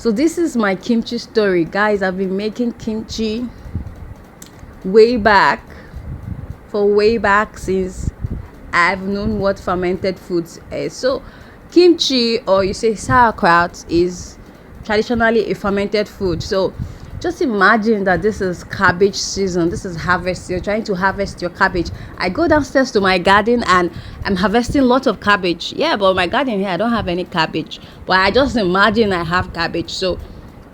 So this is my kimchi story, guys. I've been making kimchi way back since I've known what fermented foods is. So kimchi, or you say sauerkraut, is traditionally a fermented food. So just imagine that this is cabbage season. This is harvest. You're trying to harvest your cabbage. I go downstairs to my garden and I'm harvesting lots of cabbage. Yeah, but my garden here, I don't have any cabbage. But I just imagine I have cabbage. So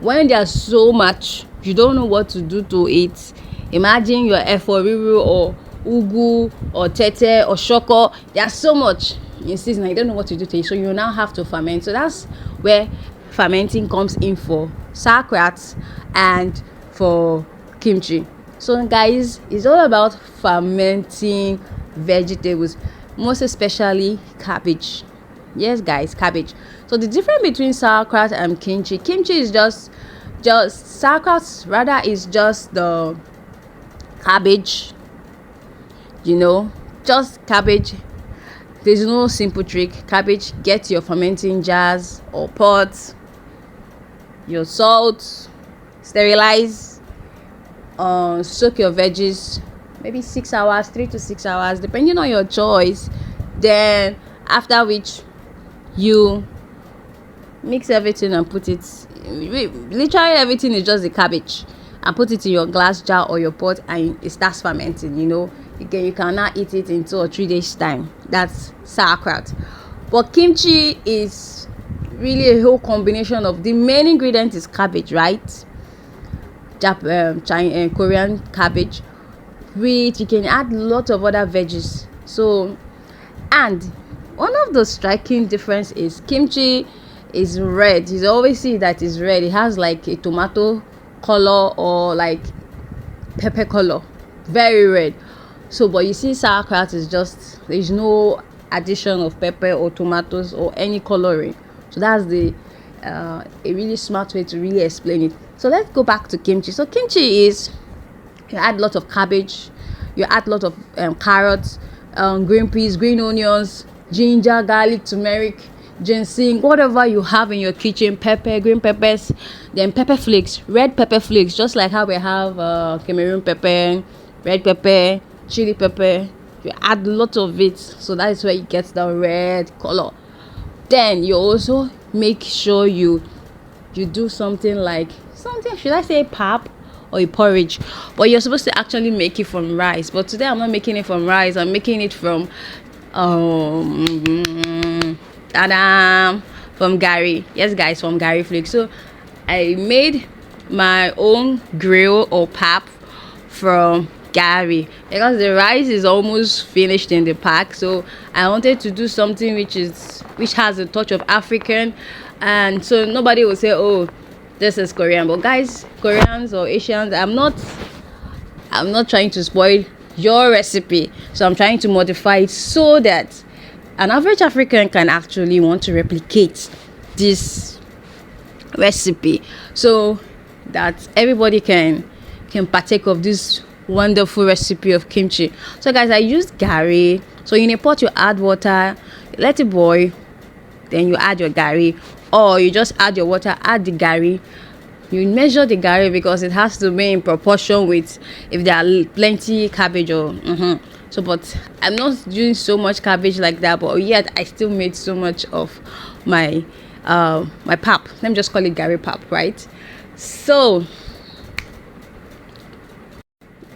when there's so much, you don't know what to do to it. Imagine your eforiru or ugu or tete or shoko. There's so much in season. I don't know what to do to it. So you now have to ferment. So that's where fermenting comes in for sauerkraut and for kimchi. So guys, it's all about fermenting vegetables, most especially cabbage. Yes guys, cabbage. So the difference between sauerkraut and kimchi is just sauerkraut rather is just the cabbage, just cabbage. There's no simple trick. Cabbage, get your fermenting jars or pots, your salt, sterilize, soak your veggies maybe 6 hours, 3 to 6 hours, depending on your choice. Then after which you mix everything and put it, literally everything is just the cabbage, and put it in your glass jar or your pot, and it starts fermenting. You cannot eat it in 2 or 3 days time. That's sauerkraut. But kimchi is really a whole combination of, the main ingredient is cabbage, right? Korean cabbage, which you can add a lot of other veggies. So, and one of the striking difference is kimchi is red. You always see that it's red. It has like a tomato color or like pepper color, very red. So but you see sauerkraut is just, there's no addition of pepper or tomatoes or any coloring. So that's the a really smart way to really explain it. So let's go back to kimchi. So kimchi is, you add a lot of cabbage, you add a lot of carrots, green peas, green onions, ginger, garlic, turmeric, ginseng, whatever you have in your kitchen, pepper, green peppers, then pepper flakes, red pepper flakes, just like how we have Cameroon pepper, red pepper, chili pepper. You add a lot of it, so that is where you get the red color. Then you also make sure you do something, should I say pap or a porridge, but you're supposed to actually make it from rice. But today I'm not making it from rice, I'm making it from Garri. Yes guys, from Garri flakes. So I made my own grill or pap from Garri because the rice is almost finished in the pack. So I wanted to do something which has a touch of African, and so nobody will say, oh, this is Korean. But guys, Koreans or Asians, I'm not trying to spoil your recipe, so I'm trying to modify it so that an average African can actually want to replicate this recipe, so that everybody can partake of this wonderful recipe of kimchi. So guys, I used Garri. So in a pot you add water, let it boil, then you add your Garri, or you just add your water, add the Garri. You measure the Garri because it has to be in proportion with if there are plenty cabbage or so, but I'm not doing so much cabbage like that, but yet I still made so much of my my pap. Let me just call it Garri pap, right? So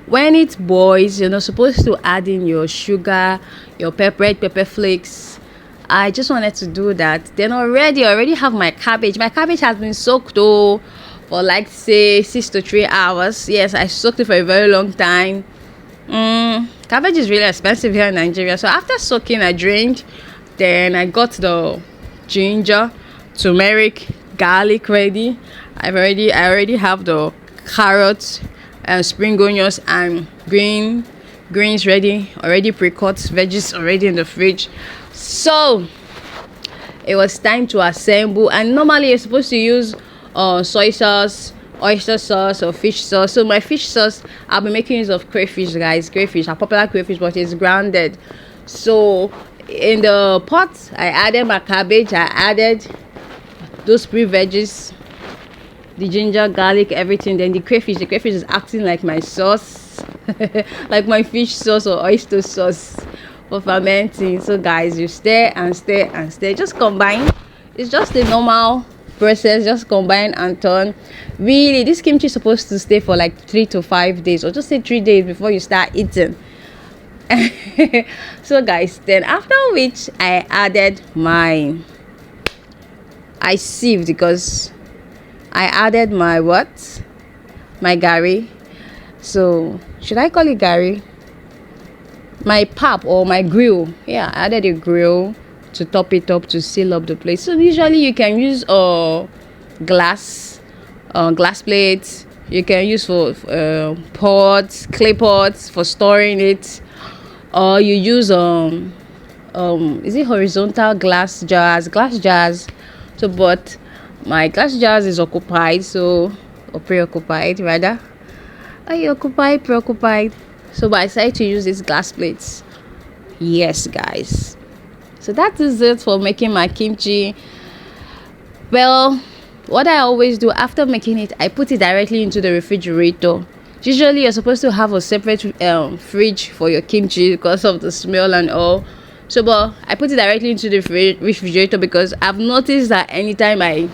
when it boils, you're not supposed to add in your sugar, your red pepper flakes. I just wanted to do that. Then I already have my cabbage. My cabbage has been soaked for like say 6 to 3 hours. Yes, I soaked it for a very long time. Cabbage is really expensive here in Nigeria. So after soaking, I drained. Then I got the ginger, turmeric, garlic ready. I already have the carrots and spring onions and greens ready, already pre-cut, veggies already in the fridge. So it was time to assemble, and normally you're supposed to use soy sauce, oyster sauce, or fish sauce. So my fish sauce, I'll be making use of crayfish, guys. Crayfish, a popular crayfish, but it's grounded. So in the pot I added my cabbage, I added those pre veggies, the ginger, garlic, everything. Then the crayfish is acting like my sauce, like my fish sauce or oyster sauce for fermenting. So guys, you stir and stir and stir, just combine. It's just a normal process, just combine and turn. Really, this kimchi is supposed to stay for like 3 to 5 days, or just say 3 days before you start eating. So guys, then after which I added I sieved, because I added my garri. So should I call it garri? My pap or my grill. Yeah, I added a grill to top it up, to seal up the place. So usually you can use glass plates. You can use for pots, clay pots for storing it, or you use is it horizontal glass jars? So but my glass jars is occupied, so, or preoccupied rather. Are you occupied, preoccupied? So but I decided to use these glass plates. Yes guys, so that is it for making my kimchi. Well, what I always do after making it, I put it directly into the refrigerator. Usually you're supposed to have a separate fridge for your kimchi because of the smell and all. So but I put it directly into the refrigerator, because I've noticed that anytime I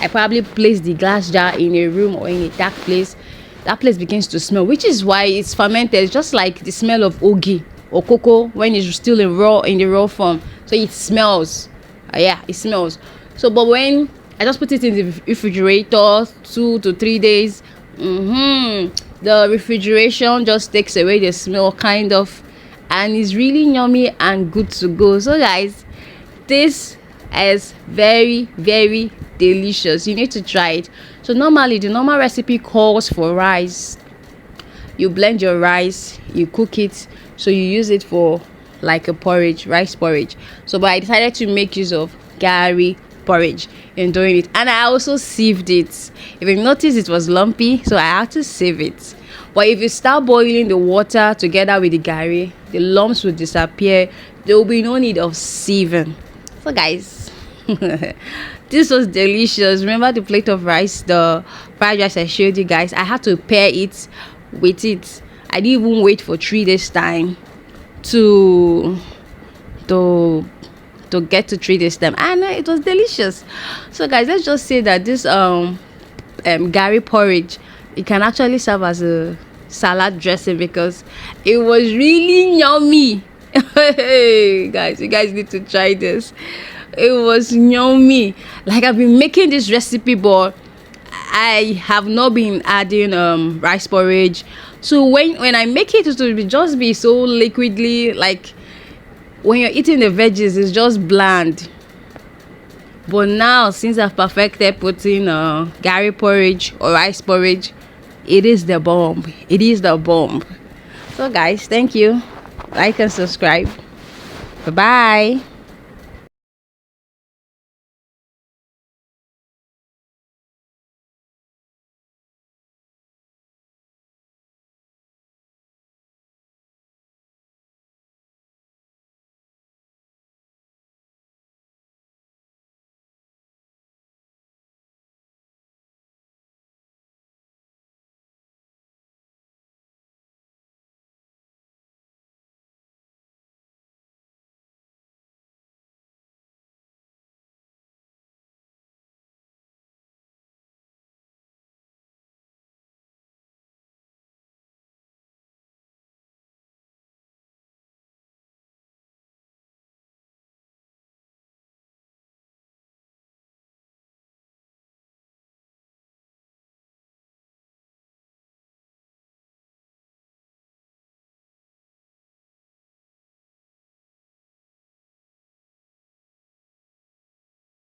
probably place the glass jar in a room or in a dark place, that place begins to smell, which is why it's fermented. It's just like the smell of ogi or cocoa when it's still in the raw form. So it smells. Yeah, it smells. So but when I just put it in the refrigerator 2 to 3 days, the refrigeration just takes away the smell kind of, and it's really yummy and good to go. So guys, this is very, very delicious. You need to try it. So normally the normal recipe calls for rice. You blend your rice, you cook it, so you use it for like a porridge, rice porridge. So but I decided to make use of garri porridge in doing it, and I also sieved it. If you notice, it was lumpy, so I had to sieve it. But if you start boiling the water together with the garri, the lumps will disappear. There will be no need of sieving. So guys, this was delicious. Remember the plate of rice, the fried rice I showed you guys? I had to pair it with it. I didn't even wait for 3 days time to get to 3 days time, and it was delicious. So guys, let's just say that this garri porridge, it can actually serve as a salad dressing, because it was really yummy. Hey guys, you guys need to try this. It was yummy. Like, I've been making this recipe, but I have not been adding rice porridge. So when I make it, it will just be so liquidly, like when you're eating the veggies, it's just bland. But now, since I've perfected putting garri porridge or rice porridge, it is the bomb. It is the bomb. So guys, thank you. Like and subscribe. Bye bye.